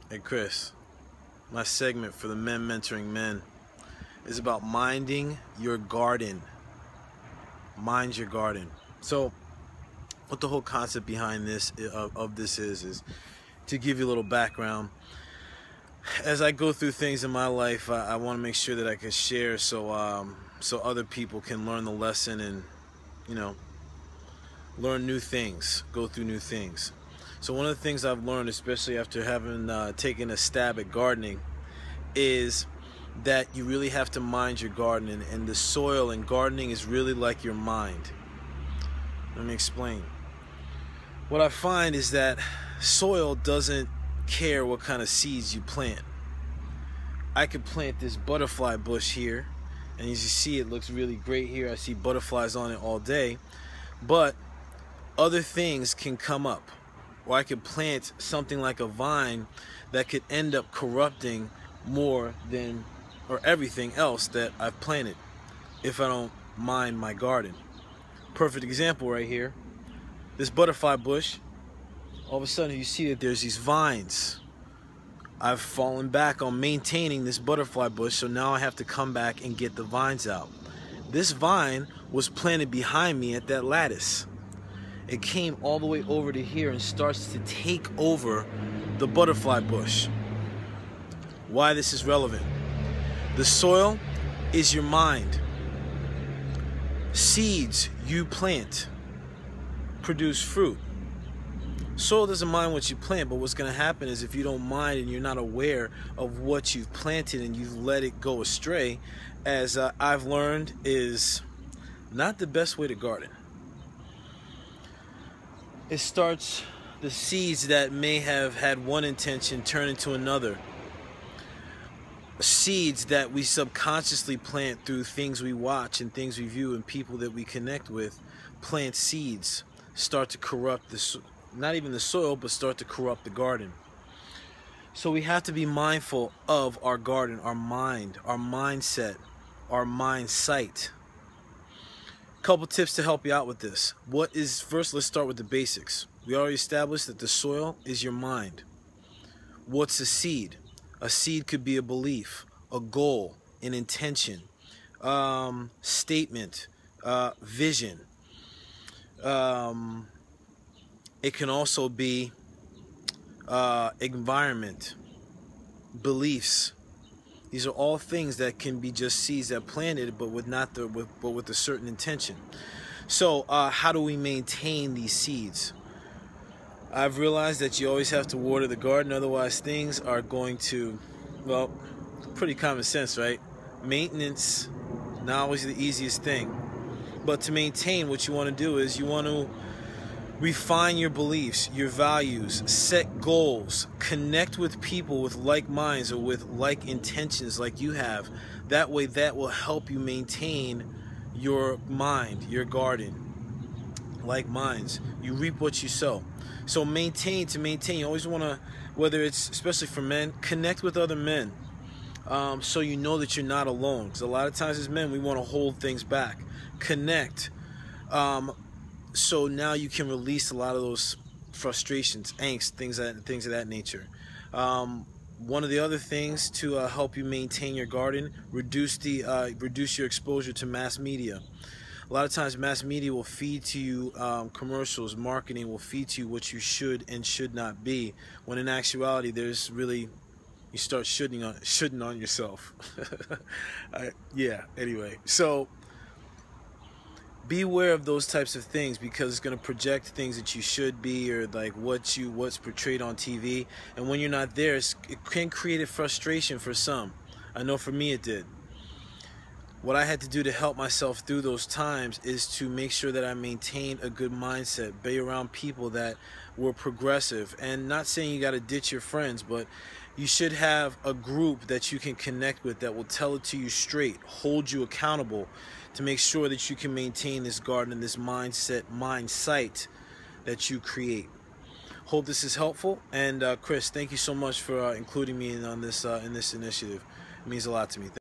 Hey Chris, my segment for the Men Mentoring Men is about minding your garden. Mind your garden. So what the whole concept behind this of this is to give you a little background. As I go through things in my life, I want to make sure that I can share so other people can learn the lesson and, you know, learn new things, go through new things. So one of the things I've learned, especially after having taken a stab at gardening, is that you really have to mind your garden, and the soil and gardening is really like your mind. Let me explain. What I find is that soil doesn't care what kind of seeds you plant. I could plant this butterfly bush here, and as you see, it looks really great here. I see butterflies on it all day, but other things can come up. Or I could plant something like a vine that could end up corrupting more than or everything else that I've planted if I don't mind my garden. Perfect example right here. This butterfly bush, all of a sudden you see that there's these vines. I've fallen back on maintaining this butterfly bush, so now I have to come back and get the vines out. This vine was planted behind me at that lattice. It came all the way over to here and starts to take over the butterfly bush. Why this is relevant? The soil is your mind. Seeds you plant produce fruit. Soil doesn't mind what you plant, but what's going to happen is if you don't mind and you're not aware of what you've planted and you've let it go astray, as I've learned, is not the best way to garden. It starts, the seeds that may have had one intention turn into another. Seeds that we subconsciously plant through things we watch and things we view and people that we connect with, plant seeds, start to corrupt not even the soil, but start to corrupt the garden. So we have to be mindful of our garden, our mind, our mindset, our mind sight. Couple tips to help you out with this. First, let's start with the basics. We already established that the soil is your mind. What's a seed? A seed could be a belief, a goal, an intention, statement, vision. It can also be environment, beliefs. These are all things that can be just seeds that planted, but with a certain intention. So how do we maintain these seeds? I've realized that you always have to water the garden, otherwise things are going to, well, pretty common sense, right? Maintenance, not always the easiest thing. But to maintain, what you want to do is you want to refine your beliefs, your values, set goals, connect with people with like minds or with like intentions like you have. That way, that will help you maintain your mind, your garden. Like minds, you reap what you sow. So to maintain, you always want to, whether it's, especially for men, connect with other men. So you know that you're not alone. Because a lot of times as men, we want to hold things back. Connect. So now you can release a lot of those frustrations, angst, things of that nature. One of the other things to help you maintain your garden, reduce your exposure to mass media. A lot of times mass media will feed to you commercials, marketing will feed to you what you should and should not be, when in actuality there's really, you start shoulding on yourself. Yeah, anyway, so be aware of those types of things, because it's going to project things that you should be, or like what's portrayed on TV, and when you're not there, it can create a frustration for some. I know for me it did. What I had to do to help myself through those times is to make sure that I maintained a good mindset, be around people that were progressive, and not saying you got to ditch your friends, but you should have a group that you can connect with that will tell it to you straight, hold you accountable, to make sure that you can maintain this garden, this mindset, mind sight that you create. Hope this is helpful, and Chris, thank you so much for including me on this in this initiative. It means a lot to me.